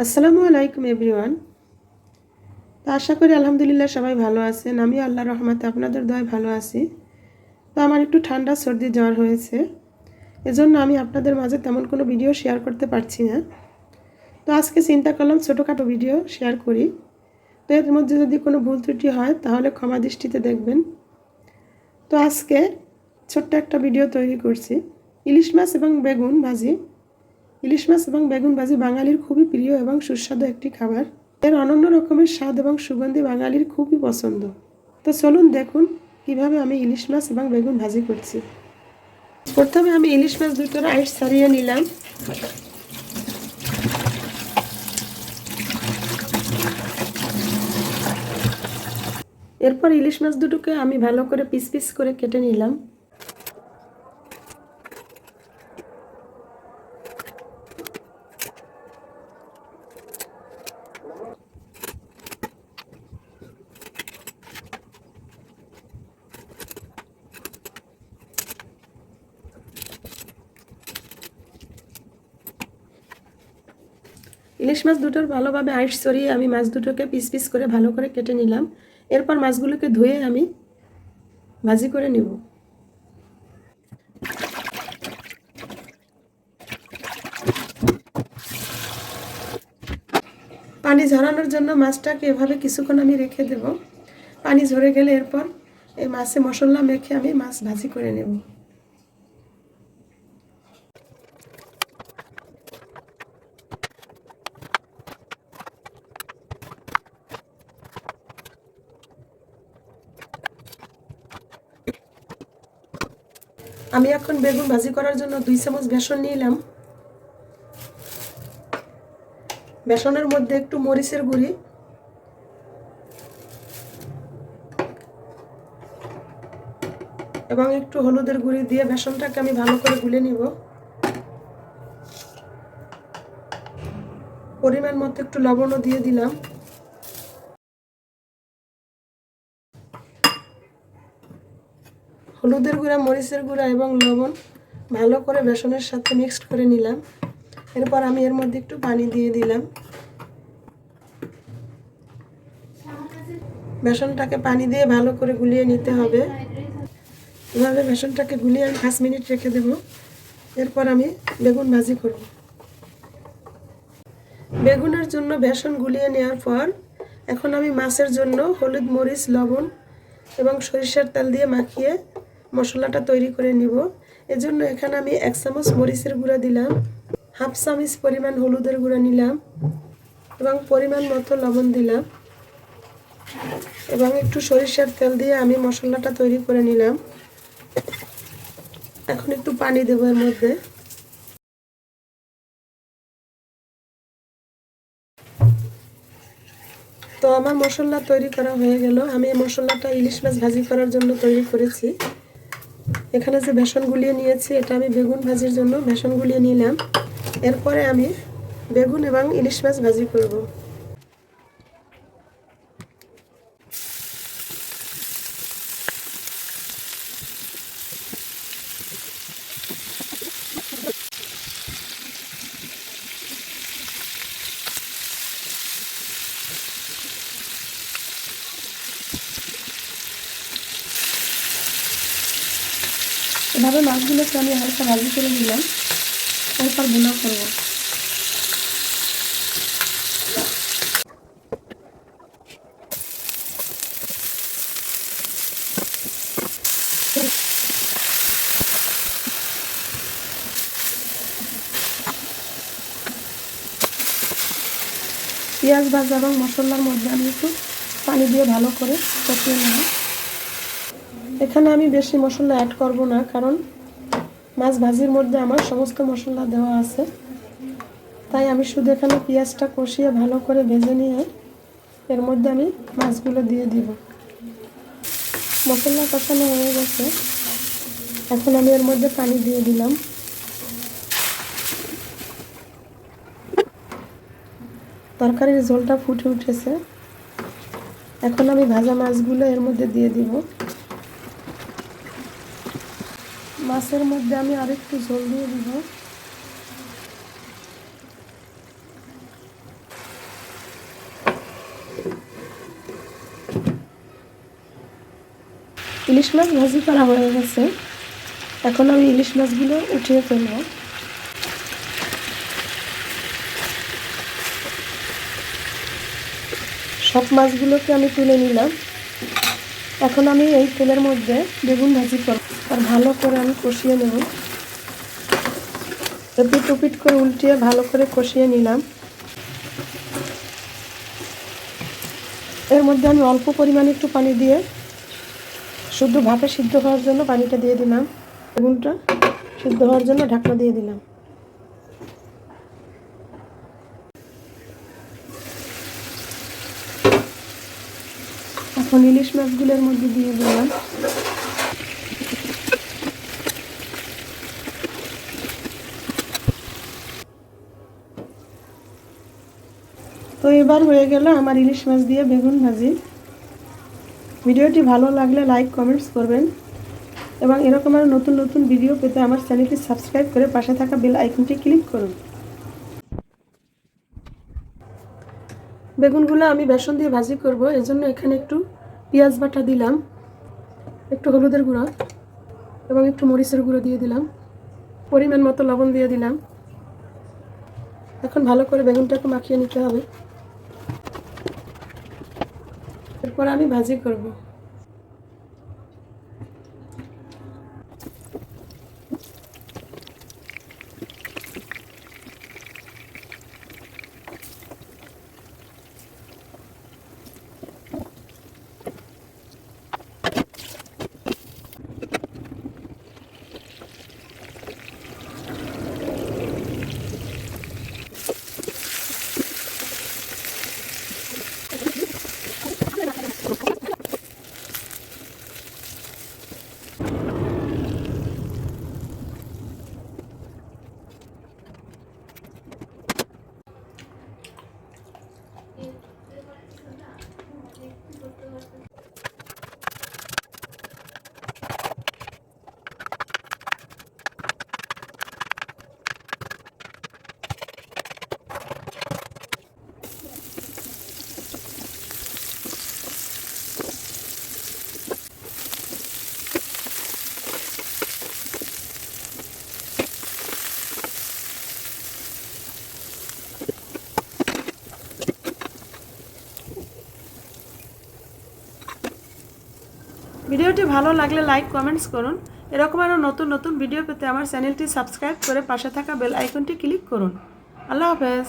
আসসালামু আলাইকুম এভরিওয়ান। তো আশা করি আলহামদুলিল্লাহ সবাই ভালো আছেন। আমি আল্লাহর রহমতে আপনাদের দয়ায় ভালো আছি। তো আমার একটু ঠান্ডা সর্দি জ্বর হয়েছে, এজন্য আমি আপনাদের মাঝে তেমন কোনো ভিডিও শেয়ার করতে পারছি না। তো আজকে চিন্তা করলাম ছোটোখাটো ভিডিও শেয়ার করি। তো এর মধ্যে যদি কোনো ভুল ত্রুটি হয় তাহলে ক্ষমা দৃষ্টিতে দেখবেন। তো আজকে ছোট্ট একটা ভিডিও তৈরি করছি ইলিশ মাছ এবং বেগুন ভাজি। ইলিশ মাছ এবং বেগুন ভাজি বাঙালির খুবই প্রিয় এবং সুস্বাদু একটি খাবার। এর অনন্য রকমের স্বাদ এবং সুগন্ধি বাঙালির খুবই পছন্দ। তো চলুন দেখুন কিভাবে আমি ইলিশ মাছ এবং বেগুন ভাজি করছি। প্রথমে আমি ইলিশ মাছ দুটোর আইস ছাড়িয়ে নিলাম। এরপর ইলিশ মাছ দুটোকে আমি ভালো করে পিস পিস করে কেটে নিলাম। ইলিশ মাছ দুটোর ভালোভাবে আইস ছড়িয়ে আমি মাছ দুটোকে পিস পিস করে ভালো করে কেটে নিলাম। এরপর মাছগুলোকে ধুয়ে আমি ভাজি করে নেব। পানি ঝরানোর জন্য মাছটাকে এভাবে কিছুক্ষণ আমি রেখে দেব। পানি ঝরে গেলে এরপর এই মাছে মশলা মেখে আমি মাছ ভাজি করে নেব। আমি এখন বেগুন ভাজি করার জন্য 2 চামচ বেসন নিলাম। বেসনের মধ্যে একটু মরিচের গুঁড়ি এবং একটু হলুদের গুঁড়ি দিয়ে বেসনটাকে আমি ভালো করে গুলে নিব। পরিমাণ মতো একটু লবণও দিয়ে দিলাম। হলুদের গুঁড়া, মরিচের গুঁড়া এবং লবণ ভালো করে বেসনের সাথে মিক্সড করে নিলাম। এরপর আমি এর মধ্যে একটু পানি দিয়ে দিলাম। বেসনটাকে পানি দিয়ে ভালো করে গুলিয়ে নিতে হবে। এভাবে বেসনটাকে গুলিয়ে আমি 5 মিনিট রেখে দেব। এরপর আমি বেগুন ভাজি করব। বেগুনের জন্য বেসন গুলিয়ে নেওয়ার পর এখন আমি মাছের জন্য হলুদ, মরিচ, লবণ এবং সরিষার তেল দিয়ে মাখিয়ে মশলাটা তৈরি করে নিব। এজন্য এখানে আমি 1 চামচ মরিচের গুঁড়া দিলাম, হাফ চামচ পরিমাণ হলুদের গুঁড়া নিলাম এবং পরিমাণ মতো লবণ দিলাম এবং একটু সরিষার তেল দিয়ে আমি মশলাটা তৈরি করে নিলাম। এখন একটু পানি দেবো এর মধ্যে। তো আমার মশলা তৈরি করা হয়ে গেল। আমি এই মশলাটা ইলিশ মাছ ভাজি করার জন্য তৈরি করেছি। এখানে যে বেসন গুলিয়ে নিয়েছি এটা আমি বেগুন ভাজির জন্য বেসন গুলিয়ে নিলাম। এরপরে আমি বেগুন এবং ইলিশ মাছ ভাজি করব। এভাবে মাছগুলোকে আমি হালকা ভাজি করে নিলাম। এরপর ভুনা করব। পেঁয়াজ ভাজা এবং মশলার মধ্যে আমি একটু পানি দিয়ে ভালো করে কষিয়ে নেব। এখানে আমি বেশি মশলা অ্যাড করব না, কারণ মাছ ভাজির মধ্যে আমার সমস্ত মশলা দেওয়া আছে। তাই আমি শুধু এখানে পেঁয়াজটা কষিয়ে ভালো করে ভেজে নিয়ে এর মধ্যে আমি মাছগুলো দিয়ে দিব। মশলা কষানো হয়ে গেছে, এখন আমি এর মধ্যে পানি দিয়ে দিলাম। তরকারির ঝোলটা ফুটে উঠেছে। এখন আমি ভাজা মাছগুলো এর মধ্যে দিয়ে দিব। মাছের মধ্যে আমি আরেকটু ঝোল দিয়ে দিব। ইলিশ মাছ ভাজি করা হয়ে গেছে। এখন আমি ইলিশ মাছগুলো উঠিয়ে ফেলব। সব মাছগুলোকে আমি তুলে নিলাম। এখন আমি এই তেলের মধ্যে বেগুন ভাজি করব আর ভালো করে আমি কষিয়ে নেব। এপিট ওপিট করে উল্টিয়ে ভালো করে কষিয়ে নিলাম। এর মধ্যে আমি অল্প পরিমাণে একটু পানি দিয়ে শুধু ভাপে সিদ্ধ হওয়ার জন্য পানিটা দিয়ে দিলাম। বেগুনটা সিদ্ধ হওয়ার জন্য ঢাকনা দিয়ে দিলাম। এখন ইলিশ মাছগুলোর মধ্যে দিয়ে দিলাম। তো এবার হয়ে গেল আমার ইলিশ মাছ দিয়ে বেগুন ভাজি। ভিডিওটি ভালো লাগলে লাইক কমেন্টস করবেন এবং এরকম আরও নতুন নতুন ভিডিও পেতে আমার চ্যানেলটি সাবস্ক্রাইব করে পাশে থাকা বেল আইকনটি ক্লিক করুন। বেগুনগুলো আমি বেসন দিয়ে ভাজি করব, এজন্য এখানে একটু পেঁয়াজ বাটা দিলাম, একটু হলুদের গুঁড়ো এবং একটু মরিচের গুঁড়ো দিয়ে দিলাম, পরিমাণ মতো লবণ দিয়ে দিলাম। এখন ভালো করে বেগুনটাকে মাখিয়ে নিতে হবে। এরপর আমি ভাজি করব। ভিডিওটি ভালো লাগলে লাইক কমেন্টস করুন। এরকম আরও নতুন নতুন ভিডিও পেতে আমার চ্যানেলটি সাবস্ক্রাইব করে পাশে থাকা বেল আইকনটি ক্লিক করুন। আল্লাহ হাফেজ।